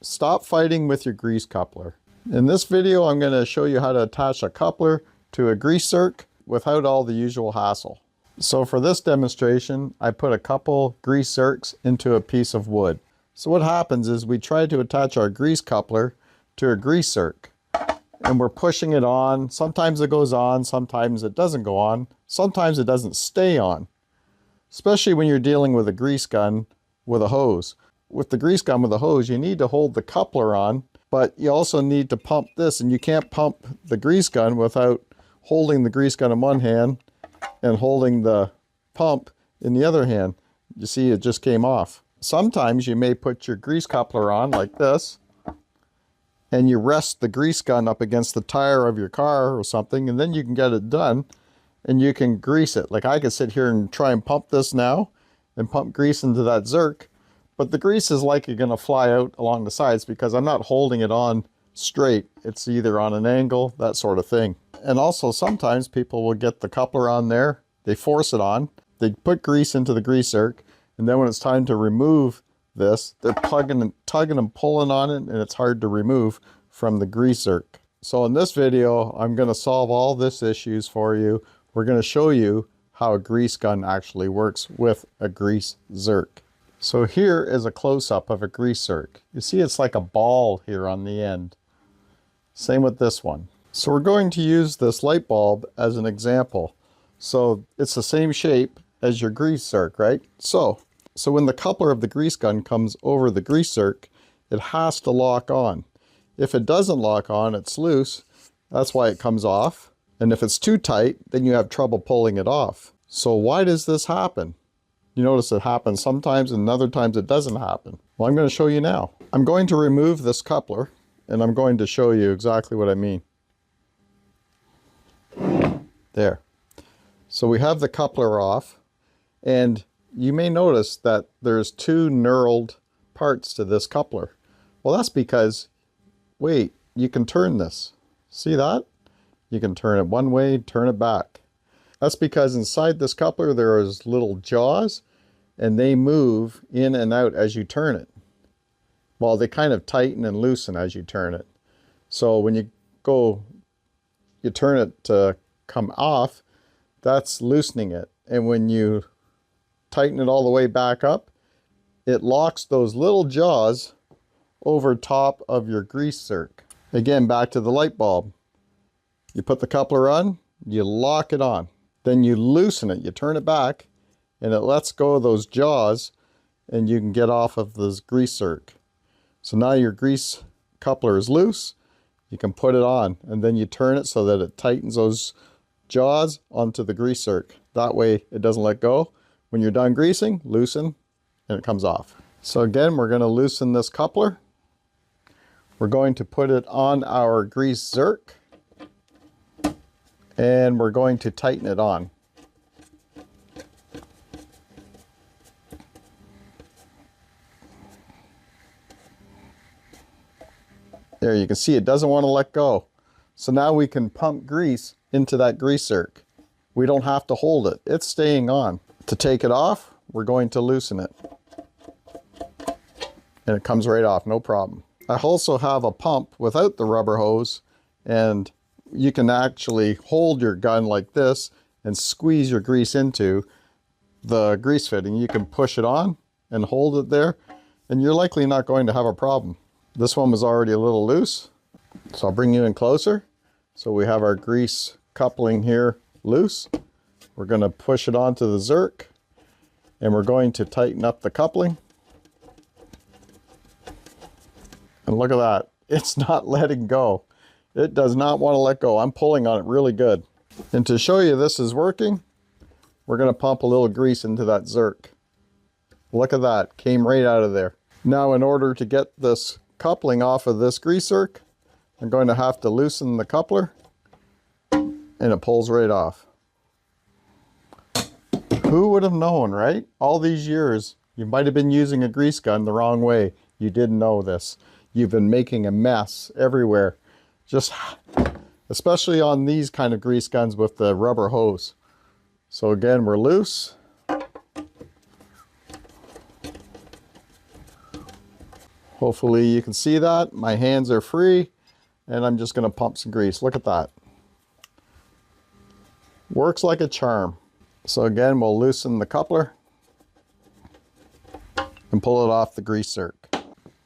Stop fighting with your grease coupler. In this video, I'm going to show you how to attach a coupler to a grease zerk without all the usual hassle. So for this demonstration, I put a couple grease zerks into a piece of wood. So what happens is we try to attach our grease coupler to a grease zerk, and we're pushing it on. Sometimes it goes on, sometimes it doesn't go on, sometimes it doesn't stay on, especially when you're dealing with a grease gun with a hose. With the grease gun with a hose, you need to hold the coupler on, but you also need to pump this, and you can't pump the grease gun without holding the grease gun in one hand and holding the pump in the other hand. You see, it just came off. Sometimes you may put your grease coupler on like this, and you rest the grease gun up against the tire of your car or something, and then you can get it done and you can grease it. Like I could sit here and try and pump this now and pump grease into that zerk, but the grease is likely going to fly out along the sides because I'm not holding it on straight. It's either on an angle, that sort of thing. And also sometimes people will get the coupler on there, they force it on, they put grease into the grease zerk, and then when it's time to remove this, they're tugging and pulling on it, and it's hard to remove from the grease zerk. So in this video, I'm going to solve all this issues for you. We're going to show you how a grease gun actually works with a grease zerk. So here is a close-up of a grease zerk. You see it's like a ball here on the end. Same with this one. So we're going to use this light bulb as an example. So it's the same shape as your grease zerk, right? So when the coupler of the grease gun comes over the grease zerk, it has to lock on. If it doesn't lock on, it's loose. That's why it comes off. And if it's too tight, then you have trouble pulling it off. So why does this happen? You notice it happens sometimes and other times it doesn't happen. Well, I'm going to show you now. I'm going to remove this coupler and I'm going to show you exactly what I mean. There. So we have the coupler off, and you may notice that there's two knurled parts to this coupler. Well, that's because, wait, you can turn this. See that? You can turn it one way, turn it back. That's because inside this coupler there is little jaws, and they move in and out as you turn it. Well, they kind of tighten and loosen as you turn it. So when you turn it to come off, that's loosening it. And when you tighten it all the way back up, it locks those little jaws over top of your grease zerk. Again, back to the light bulb. You put the coupler on, you lock it on. Then you loosen it, you turn it back, and it lets go of those jaws, and you can get off of this grease zerk. So now your grease coupler is loose, you can put it on, and then you turn it so that it tightens those jaws onto the grease zerk. That way it doesn't let go. When you're done greasing, loosen, and it comes off. So again, we're going to loosen this coupler. We're going to put it on our grease zerk, and we're going to tighten it on. There, you can see it doesn't want to let go. So now we can pump grease into that grease zerk. We don't have to hold it, it's staying on. To take it off, we're going to loosen it. And it comes right off, no problem. I also have a pump without the rubber hose, and you can actually hold your gun like this and squeeze your grease into the grease fitting. You can push it on and hold it there, and you're likely not going to have a problem. This one was already a little loose, so I'll bring you in closer. So we have our grease coupling here loose. We're going to push it onto the zerk, and we're going to tighten up the coupling. And look at that, it's not letting go. It does not want to let go. I'm pulling on it really good. And to show you this is working, we're going to pump a little grease into that zerk. Look at that, came right out of there. Now in order to get this coupling off of this grease zerk, I'm going to have to loosen the coupler, and it pulls right off. Who would have known, right? All these years, you might have been using a grease gun the wrong way. You didn't know this. You've been making a mess everywhere. Just, especially on these kind of grease guns with the rubber hose. So again, we're loose. Hopefully you can see that. My hands are free and I'm just going to pump some grease. Look at that. Works like a charm. So again, we'll loosen the coupler and pull it off the grease zerk.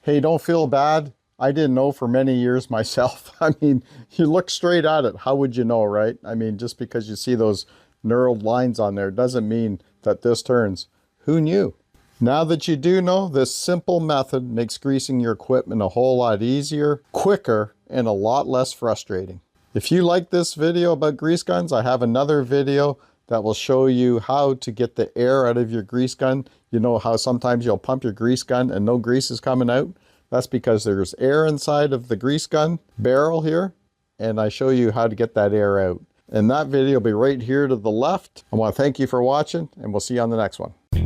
Hey, don't feel bad. I didn't know for many years myself. I mean, you look straight at it. How would you know, right? I mean, just because you see those knurled lines on there doesn't mean that this turns. Who knew? Now that you do know, this simple method makes greasing your equipment a whole lot easier, quicker, and a lot less frustrating. If you like this video about grease guns, I have another video that will show you how to get the air out of your grease gun. You know how sometimes you'll pump your grease gun and no grease is coming out? That's because there's air inside of the grease gun barrel here, and I show you how to get that air out. And that video will be right here to the left. I want to thank you for watching, and we'll see you on the next one.